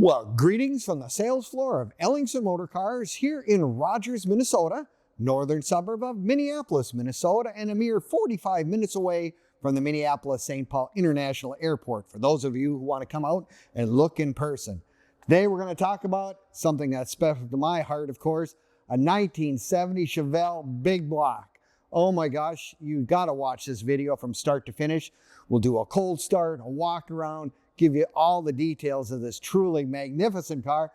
Well, greetings from the sales floor of Ellingson Motor Cars here in Rogers, Minnesota, northern suburb of Minneapolis, Minnesota, and a mere 45 minutes away from the Minneapolis-St. Paul International Airport, for those of you who want to come out and look in person. Today we're going to talk about something that's special to my heart, of course, a 1970 Chevelle big block. Oh my gosh, you've got to watch this video from start to finish. We'll do a cold start, a walk around, give you all the details of this truly magnificent car.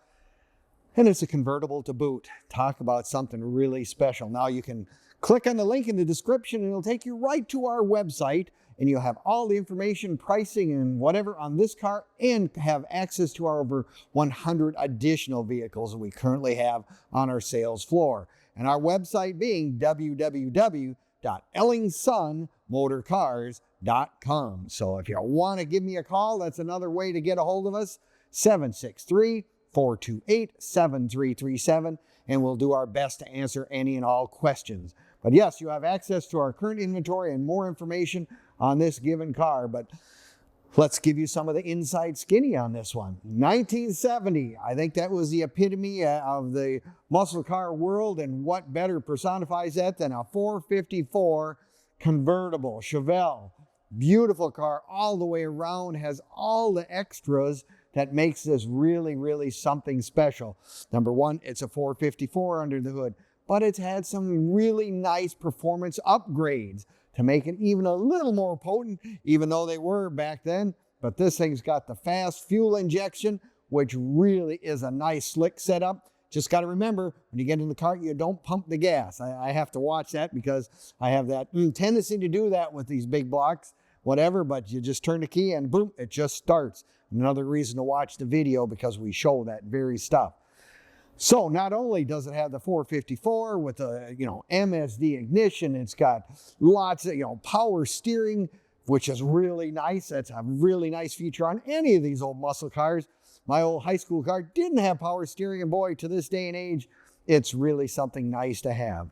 And it's a convertible to boot. Talk about something really special. Now you can click on the link in the description and it'll take you right to our website, and you'll have all the information, pricing, and whatever on this car, and have access to our over 100 additional vehicles that we currently have on our sales floor. And our website being www.ellingsonmotorcars.com. So if you want to give me a call, that's another way to get a hold of us, 763-428-7337, and we'll do our best to answer any and all questions. But yes, you have access to our current inventory and more information on this given car, but let's give you some of the inside skinny on this one. 1970, I think that was the epitome of the muscle car world, and what better personifies that than a 454 convertible Chevelle. Beautiful car all the way around, has all the extras that makes this really, really something special. Number one, it's a 454 under the hood, but it's had some really nice performance upgrades to make it even a little more potent, even though they were back then. But this thing's got the F.A.S.T fuel injection, which really is a nice slick setup. Just got to remember, when you get in the car, you don't pump the gas. I have to watch that because I have that tendency to do that with these big blocks, whatever, but you just turn the key and boom, it just starts. Another reason to watch the video, because we show that very stuff. So not only does it have the 454 with a, MSD ignition, it's got lots of, power steering, which is really nice. That's a really nice feature on any of these old muscle cars. My old high school car didn't have power steering, and boy, to this day and age, it's really something nice to have.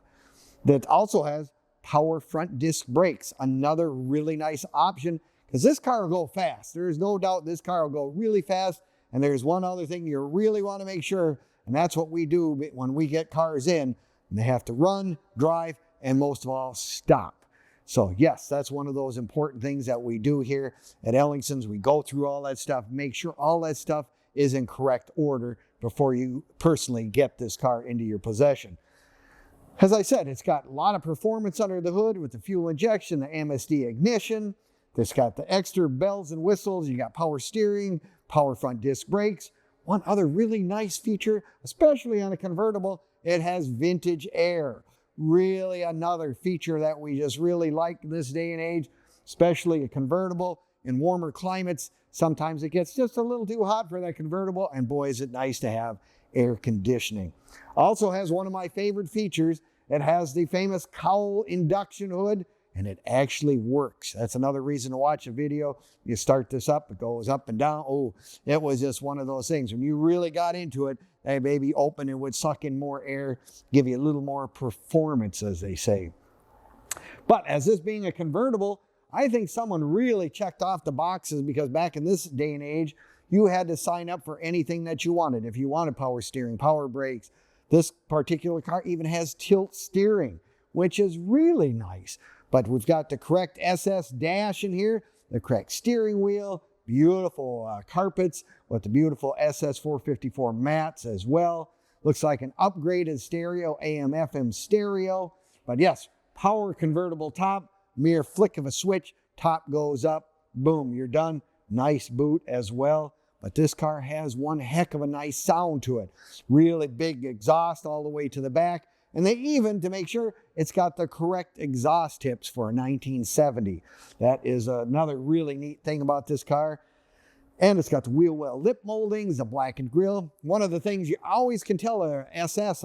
That also has power front disc brakes, another really nice option, because this car will go fast. There's no doubt this car will go really fast. And there's one other thing you really want to make sure, and that's what we do when we get cars in. They have to run, drive, and most of all, stop. So yes, that's one of those important things that we do here at Ellingson's. We go through all that stuff, make sure all that stuff is in correct order before you personally get this car into your possession. As I said, it's got a lot of performance under the hood with the fuel injection, the MSD ignition. It's got the extra bells and whistles. You got power steering, power front disc brakes. One other really nice feature, especially on a convertible, it has vintage air. Really another feature that we just really like in this day and age, especially a convertible in warmer climates. Sometimes it gets just a little too hot for that convertible, and boy, is it nice to have air conditioning. Also has one of my favorite features. It has the famous cowl induction hood, and it actually works. That's another reason to watch a video. You start this up, it goes up and down. Oh, it was just one of those things. When you really got into it, hey, baby, open, it would suck in more air, give you a little more performance, as they say. But as this being a convertible, I think someone really checked off the boxes, because back in this day and age, you had to sign up for anything that you wanted. If you wanted power steering, power brakes, this particular car even has tilt steering, which is really nice. But we've got the correct SS dash in here, the correct steering wheel, beautiful carpets with the beautiful SS 454 mats as well. Looks like an upgraded stereo, AM, FM stereo. But yes, power convertible top, mere flick of a switch, top goes up, boom, you're done. Nice boot as well. But this car has one heck of a nice sound to it. Really big exhaust all the way to the back. And they even, to make sure, it's got the correct exhaust tips for a 1970. That is another really neat thing about this car. And it's got the wheel well lip moldings, the blackened grille. One of the things you always can tell a SS,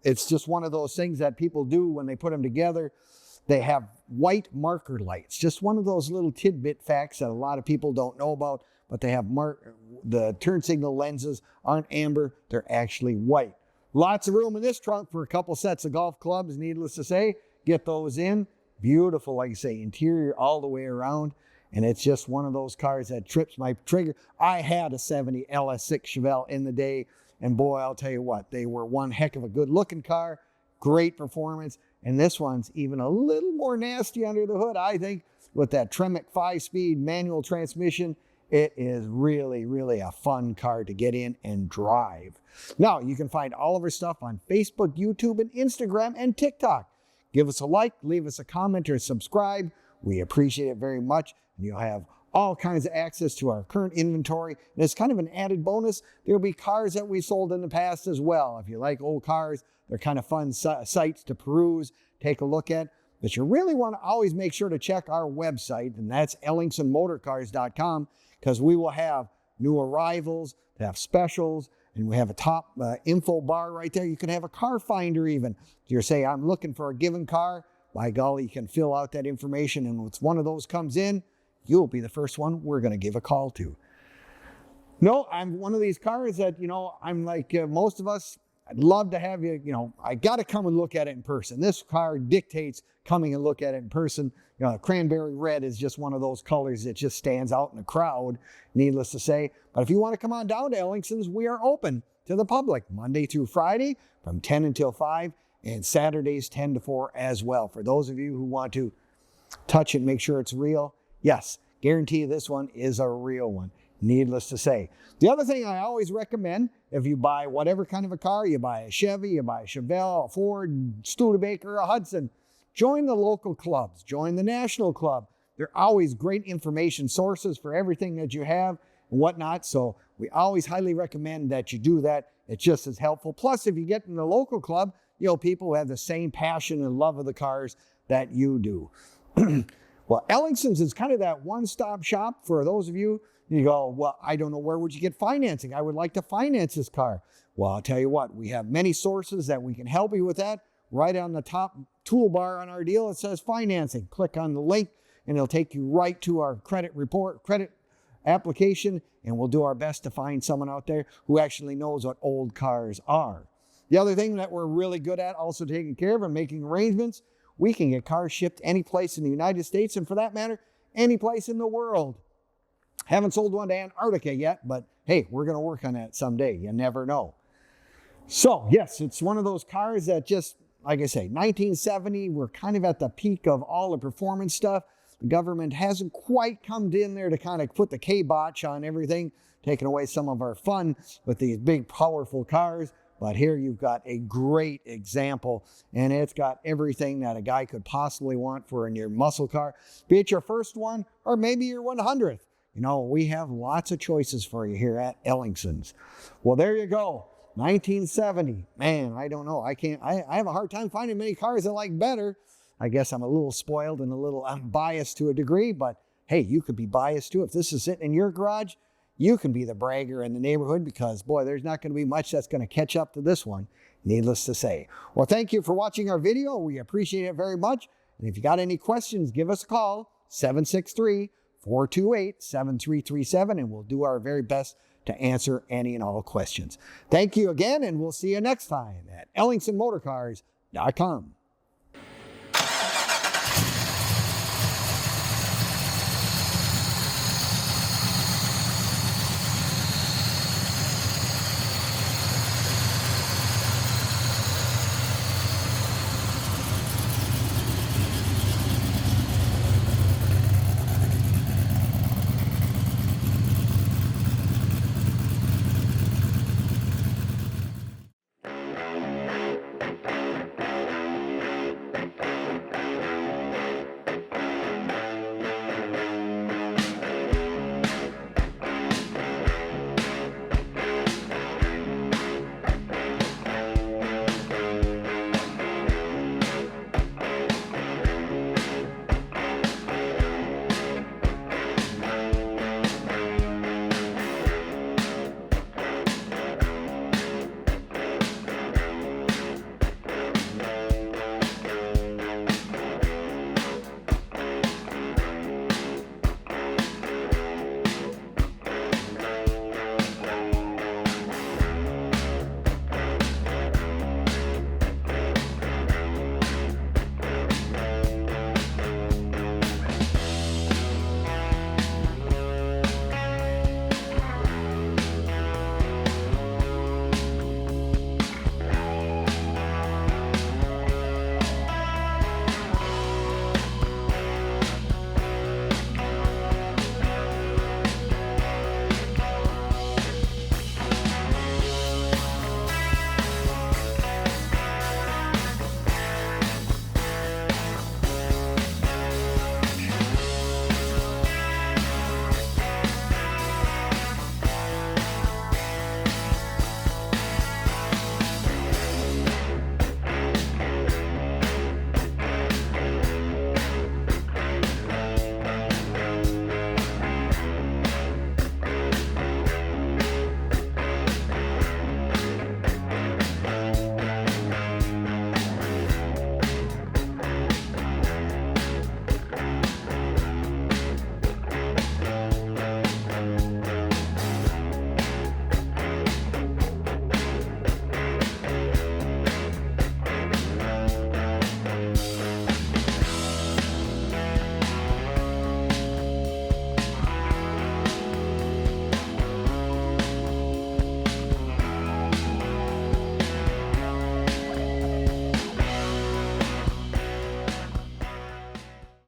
it's just one of those things that people do when they put them together. They have white marker lights. Just one of those little tidbit facts that a lot of people don't know about, but they have the turn signal lenses aren't amber, they're actually white. Lots of room in this trunk for a couple sets of golf clubs, needless to say. Get those in. Beautiful, like I say, interior all the way around. and it's just one of those cars that trips my trigger. I had a 70 LS6 Chevelle in the day, and boy, I'll tell you what, they were one heck of a good looking car, great performance, and this one's even a little more nasty under the hood, I think, with that Tremec 5-speed manual transmission. It is really, really a fun car to get in and drive. Now, you can find all of our stuff on Facebook, YouTube, and Instagram, and TikTok. Give us a like, leave us a comment, or subscribe. We appreciate it very much. And you'll have all kinds of access to our current inventory. And as kind of an added bonus, there'll be cars that we sold in the past as well. If you like old cars, they're kind of fun sites to peruse, take a look at. But you really want to always make sure to check our website, and that's ellingsonmotorcars.com, because we will have new arrivals, have specials, and we have a top info bar right there. You can have a car finder even. If you say, I'm looking for a given car, by golly, you can fill out that information, and once one of those comes in, you'll be the first one we're going to give a call to. No, I'm one of these cars that, I'm like most of us, I'd love to have you, I got to come and look at it in person. This car dictates coming and look at it in person. Cranberry Red is just one of those colors that just stands out in the crowd, needless to say. But if you want to come on down to Ellingson's, we are open to the public Monday through Friday from 10 until 5 and Saturdays 10 to 4 as well. For those of you who want to touch it, make sure it's real. Yes, guarantee you this one is a real one, needless to say. The other thing I always recommend, if you buy whatever kind of a car, you buy a Chevy, you buy a Chevelle, a Ford, Studebaker, a Hudson, join the local clubs, join the national club. They're always great information sources for everything that you have and whatnot. So we always highly recommend that you do that. It's just as helpful. Plus, if you get in the local club, people who have the same passion and love of the cars that you do. Well, Ellingson's is kind of that one-stop shop for those of you. You go, well, I don't know, where would you get financing? I would like to finance this car. Well, I'll tell you what, we have many sources that we can help you with that. Right on the top toolbar on our deal, it says financing. Click on the link and it'll take you right to our credit application, and we'll do our best to find someone out there who actually knows what old cars are. The other thing that we're really good at, also taking care of and making arrangements, we can get cars shipped any place in the United States, and for that matter, any place in the world. Haven't sold one to Antarctica yet, but hey, we're going to work on that someday. You never know. So yes, it's one of those cars that just, like I say, 1970, we're kind of at the peak of all the performance stuff. The government hasn't quite come in there to kind of put the kibosh on everything, taking away some of our fun with these big, powerful cars. But here you've got a great example, and it's got everything that a guy could possibly want for in your muscle car, be it your first one or maybe your 100th. We have lots of choices for you here at Ellingson's. Well, there you go. 1970. Man, I don't know. I have a hard time finding many cars I like better. I guess I'm a little spoiled and I'm biased to a degree, but hey, you could be biased too. If this is sitting in your garage, you can be the bragger in the neighborhood, because boy, there's not going to be much that's going to catch up to this one, needless to say. Well, thank you for watching our video. We appreciate it very much. And if you got any questions, give us a call, 763-428-7337, and we'll do our very best to answer any and all questions. Thank you again, and we'll see you next time at EllingsonMotorcars.com.